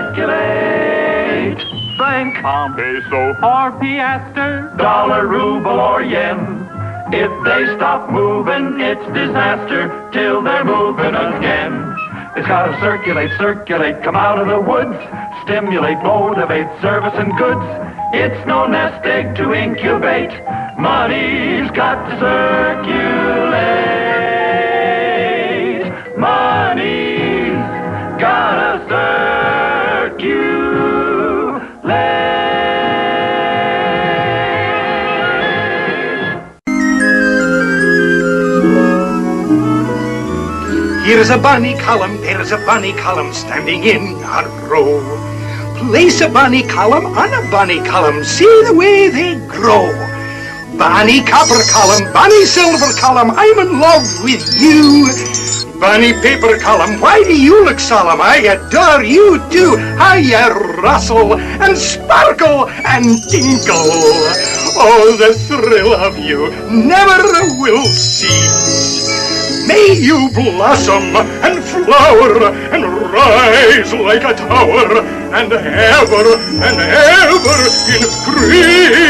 circulate. Franc, peso, or piaster, dollar, ruble, or yen. If they stop moving, it's disaster till they're moving again. It's gotta circulate, circulate, come out of the woods, stimulate, motivate, service and goods. It's no nest egg to incubate. Money's got to circulate. Money's gotta circulate. Here's a bonny column, there's a bonny column standing in a row. Place a bonny column on a bonny column, see the way they grow. Bonny copper column, bonny silver column, I'm in love with you. Bonny paper column, why do you look solemn? I adore you too. How you rustle and sparkle and tinkle. Oh, the thrill of you never will cease. May you blossom and flower and rise like a tower and ever increase.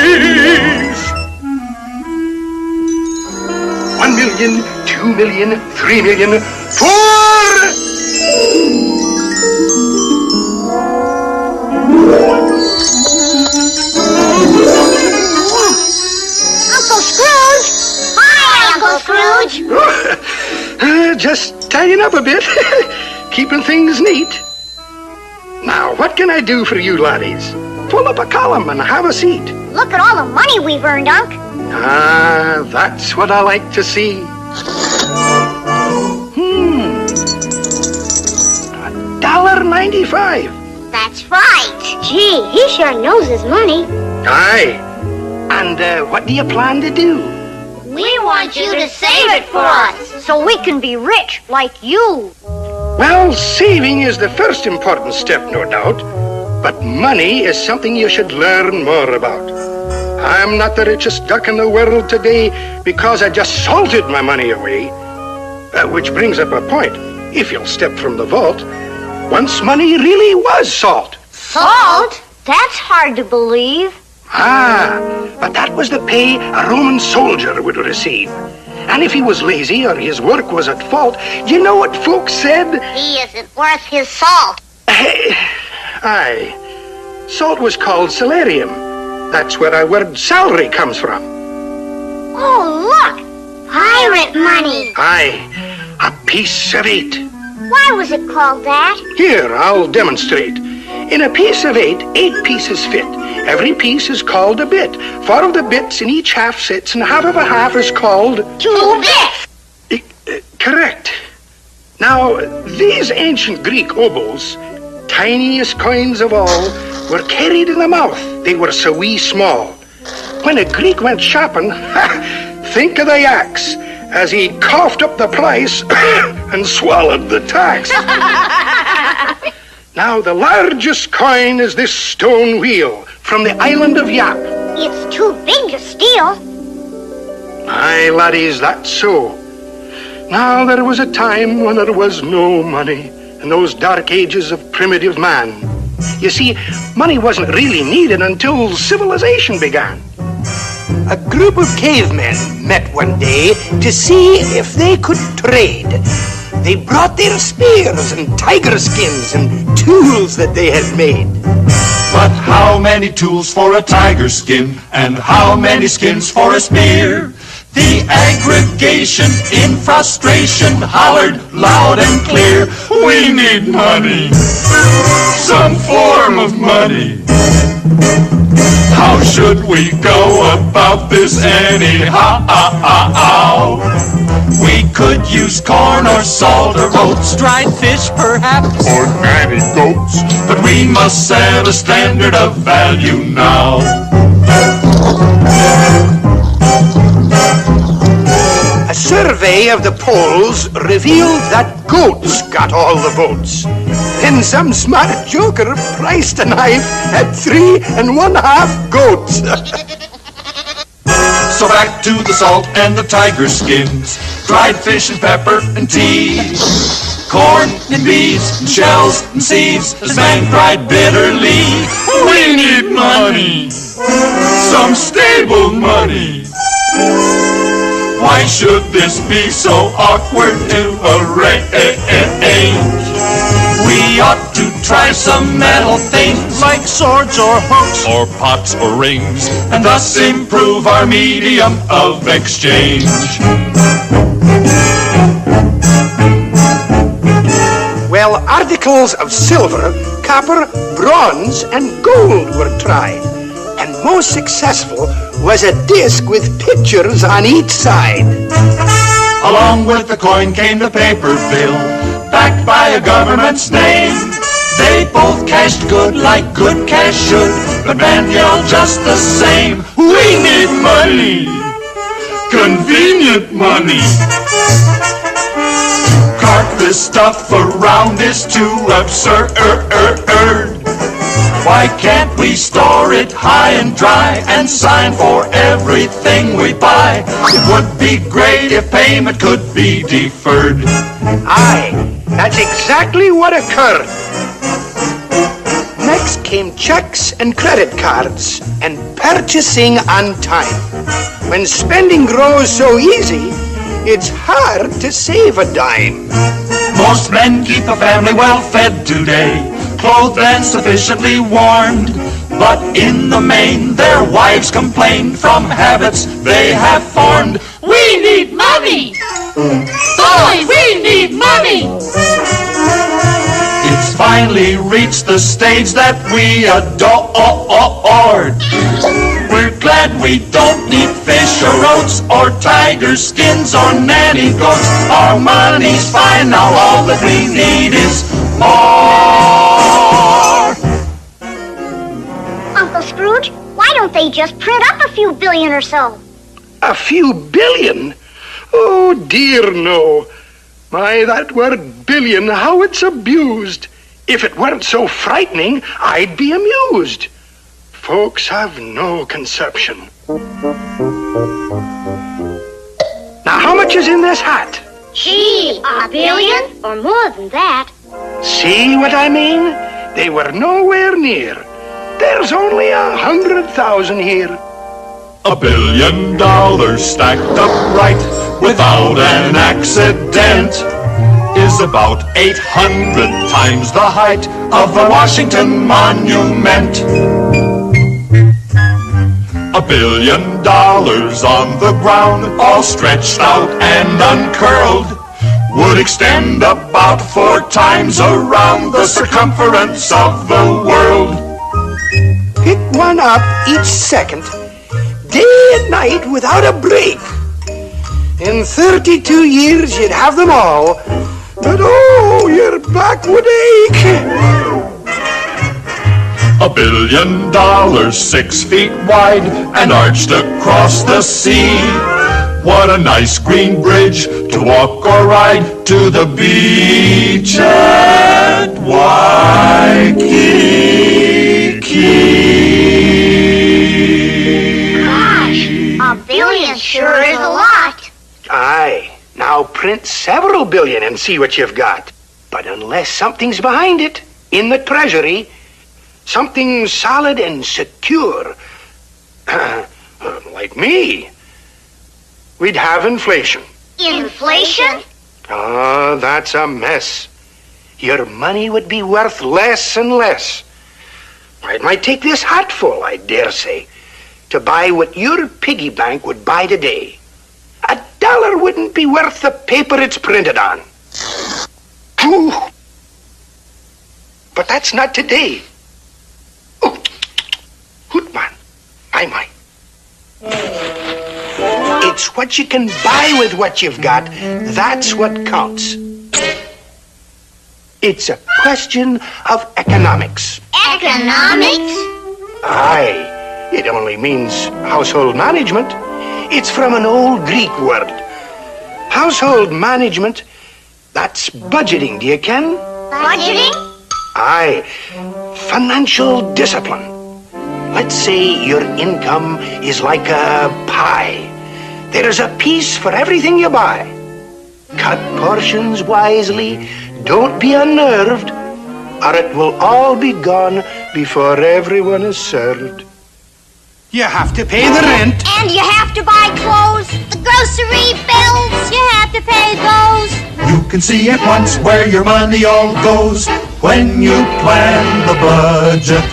1 million, 2 million, 3 million, 4! Uncle Scrooge! Hi, Uncle Scrooge! Just tidying up a bit, keeping things neat. Now, what can I do for you laddies? Pull up a column and have a seat. Look at all the money we've earned, Unc. Ah, that's what I like to see. $1.95. That's right. Gee, he sure knows his money. Aye. And what do you plan to do? We want you to save it for us, so we can be rich like you. Well, saving is the first important step, no doubt. But money is something you should learn more about. I'm not the richest duck in the world today because I just salted my money away. Which brings up a point. If you'll step from the vault, once money really was salt. Salt? That's hard to believe. Ah, but that was the pay a Roman soldier would receive. And if he was lazy or his work was at fault, you know what folks said? He isn't worth his salt. Aye. Salt was called salarium. That's where our word salary comes from. Oh, look! Pirate money. Aye, a piece of 8. Why was it called that? Here, I'll demonstrate. In a piece of 8, 8 pieces fit. Every piece is called a bit. 4 of the bits in each half sits, and half of a half is called 2 bits. Correct. Now, these ancient Greek obols, tiniest coins of all, were carried in the mouth. They were so wee small. When a Greek went shopping, think of the axe, as he coughed up the price and swallowed the tax. Now, the largest coin is this stone wheel from the island of Yap. It's too big to steal. Aye, laddies, that's so. Now, there was a time when there was no money in those dark ages of primitive man. You see, money wasn't really needed until civilization began. A group of cavemen met one day to see if they could trade. They brought their spears and tiger skins and tools that they had made. But how many tools for a tiger skin, and how many skins for a spear? The aggregation in frustration hollered loud and clear, we need money, some form of money. How should we go about this anyhow? We could use corn or salt or oats, dried fish perhaps, or nanny goats, but we must set a standard of value now. A survey of the polls revealed that goats got all the votes. Then some smart joker priced a knife at 3 1/2 goats. So back to the salt and the tiger skins, dried fish and pepper and tea. corn and beans and shells and seeds. This man cried bitterly, we need money, some stable money. Why should this be so awkward to arrange? We ought to try some metal things like swords or hooks or pots or rings, and thus improve our medium of exchange. Well, articles of silver, copper, bronze, and gold were tried. And most successful was a disc with pictures on each side. Along with the coin came the paper bill, backed by a government's name. They both cashed good like good cash should, but man yelled just the same, we need money, convenient money. Cart this stuff around is too absurd. Why can't we store it high and dry and sign for everything we buy? It would be great if payment could be deferred. Aye, that's exactly what occurred. Next came checks and credit cards and purchasing on time. When spending grows so easy, it's hard to save a dime. Most men keep a family well fed today, clothed and sufficiently warmed, but in the main their wives complain from habits they have formed. We need money! Boy, we need money! It's finally reached the stage that we adored. We're glad we don't need fish or oats or tiger skins or nanny goats. Our money's fine now, all that we need is more. Uncle Scrooge, why don't they just print up a few billion or so? A few billion? Oh, dear, no. My, that word billion, how it's abused. If it weren't so frightening, I'd be amused. Folks have no conception. Now, how much is in this hat? Gee, a billion? Or more than that. See what I mean? They were nowhere near. There's only 100,000 here. $1 billion stacked upright without an accident is about 800 times the height of the Washington Monument. $1 billion on the ground, all stretched out and uncurled, would extend about 4 times around the circumference of the world. Pick one up each second, day and night without a break. In 32 years you'd have them all, but oh, your back would ache. $1 billion, 6 feet wide and arched across the sea. What a nice green bridge to walk or ride to the beach at Waikiki. Gosh, $1 billion sure is a lot. Aye, now print several billion and see what you've got. But unless something's behind it, in the treasury, something solid and secure, like me, we'd have inflation. Inflation? Ah, that's a mess. Your money would be worth less and less. It might take this hatful, I dare say, to buy what your piggy bank would buy today. $1 wouldn't be worth the paper it's printed on. Ooh. But that's not today. Oh, Hootman, my. It's what you can buy with what you've got. That's what counts. It's a question of economics. Economics? Aye, it only means household management. It's from an old Greek word. Household management, that's budgeting, do you ken? Budgeting? Aye, financial discipline. Let's say your income is like a pie. There's a piece for everything you buy. Cut portions wisely, Don't be unnerved, or it will all be gone before everyone is served. You have to pay the rent. And you have to buy clothes, the grocery bills. You have to pay those. You can see at once where your money all goes when you plan the budget.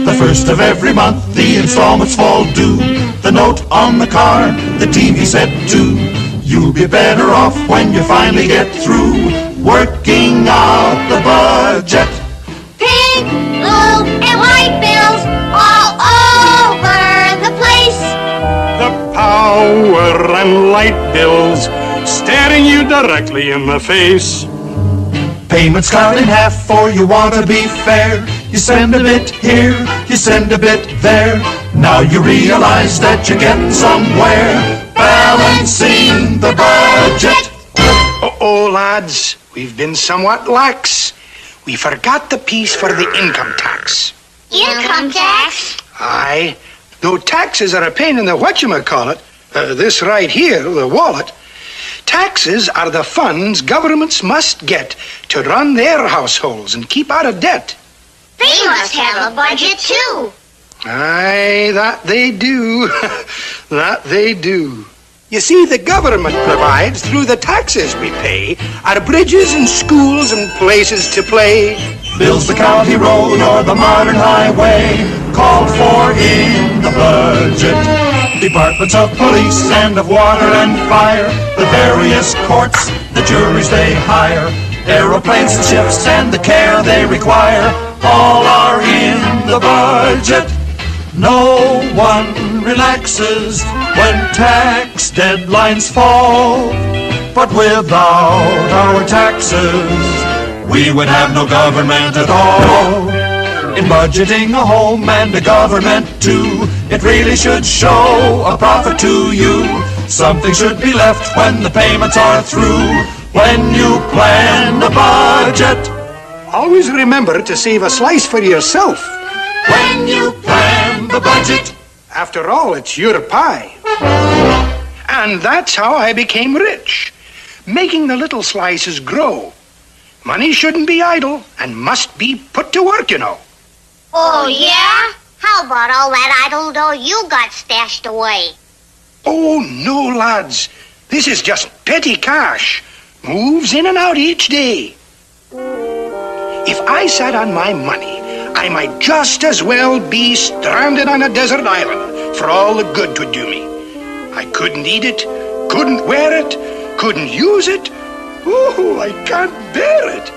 The first of every month, the installments fall due. The note on the car, the TV set too. You'll be better off when you finally get through working out the budget. Pink, blue, and white bills all over the place. The power and light bills staring you directly in the face. Payments cut in half, for you want to be fair. You send a bit here, you send a bit there. Now you realize that you're getting somewhere, balancing the budget. Oh, lads, we've been somewhat lax. We forgot the piece for the income tax. Income tax? Aye, though taxes are a pain in the whatchamacallit, this right here, the wallet, taxes are the funds governments must get to run their households and keep out of debt. They must have a budget, too. Aye, that they do. That they do. You see, the government provides, through the taxes we pay, our bridges and schools and places to play. Builds the county road or the modern highway, called for in the budget. Departments of police and of water and fire, the various courts, the juries they hire, aeroplanes and ships and the care they require, all are in the budget. No one relaxes when tax deadlines fall, but without our taxes, we would have no government at all. In budgeting a home and a government too, it really should show a profit to you. Something should be left when the payments are through, when you plan a budget. Always remember to save a slice for yourself. When you plan the budget. After all, it's your pie. And that's how I became rich, making the little slices grow. Money shouldn't be idle and must be put to work, you know. Oh, yeah? How about all that idle dough you got stashed away? Oh, no, lads. This is just petty cash. Moves in and out each day. If I sat on my money, I might just as well be stranded on a desert island for all the good 'twould do me. I couldn't eat it, couldn't wear it, couldn't use it. Oh, I can't bear it.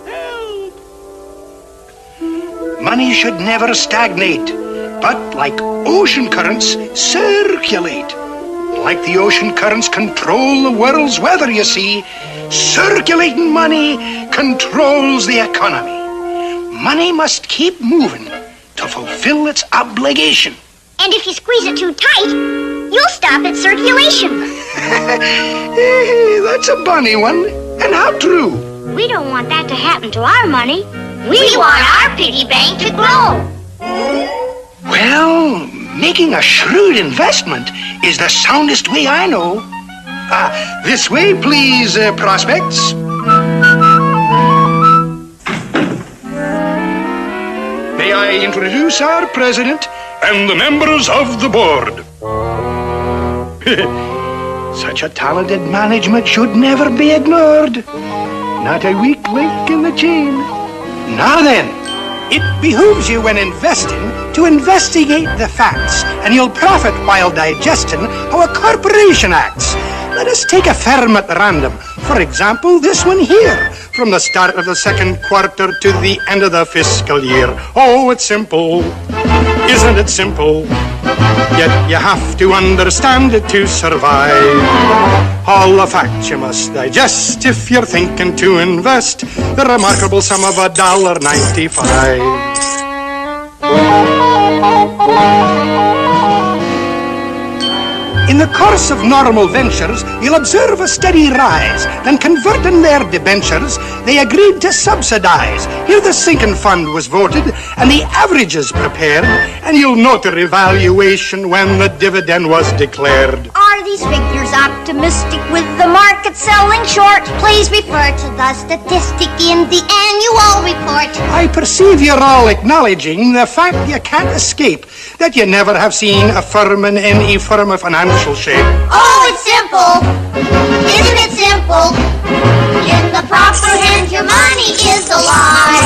Help! Money should never stagnate, but like ocean currents, circulate. Like the ocean currents control the world's weather, you see, circulating money controls the economy. Money must keep moving to fulfill its obligation. And if you squeeze it too tight, you'll stop its circulation. Hey, that's a bunny one. And how true. We don't want that to happen to our money. We want our piggy bank to grow. Well, making a shrewd investment is the soundest way I know. This way, please, prospects. May I introduce our president and the members of the board. Such a talented management should never be ignored. Not a weak link in the chain. Now then, it behooves you when investing to investigate the facts, and you'll profit while digesting how a corporation acts. Let us take a firm at random. For example, this one here, from the start of the second quarter to the end of the fiscal year. Oh, it's simple. Isn't it simple? Yet you have to understand it to survive. All the facts you must digest if you're thinking to invest the remarkable sum of $1.95. In the course of normal ventures, you'll observe a steady rise. Then converting their debentures, they agreed to subsidize. Here the sinking fund was voted, and the averages prepared, and you'll note the revaluation when the dividend was declared. On Are these figures optimistic with the market selling short? Please refer to the statistic in the annual report. I perceive you're all acknowledging the fact you can't escape that you never have seen a firm in any firm of financial shape. Oh, it's simple. Isn't it simple? In the proper hands, your money is alive.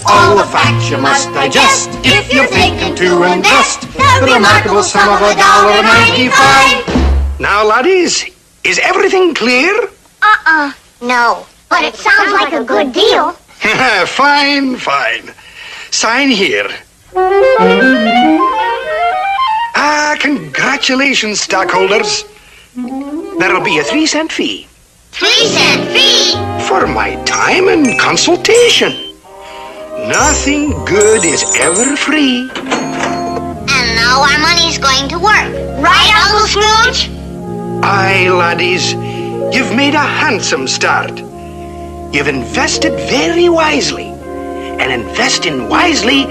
All the facts you must digest if you're thinking to invest the remarkable sum of $1.95. Now, laddies, is everything clear? No. But it sounds like a good deal. Fine, fine. Sign here. Congratulations, stockholders. There'll be a 3-cent fee. 3-cent fee? For my time and consultation. Nothing good is ever free. And now our money's going to work. Right, Uncle Scrooge? Aye, laddies, you've made a handsome start. You've invested very wisely. And investing wisely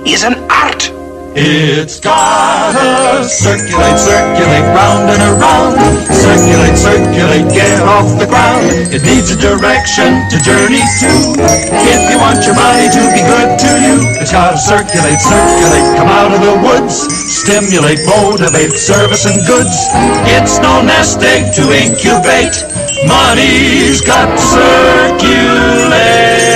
is an art. It's gotta circulate, circulate, round and around. Circulate, circulate, get off the ground. It needs a direction to journey to. If you want your money to be good to you, it's gotta circulate, circulate, come out of the woods. Stimulate, motivate, service and goods. It's no nest egg to incubate. Money's got to circulate.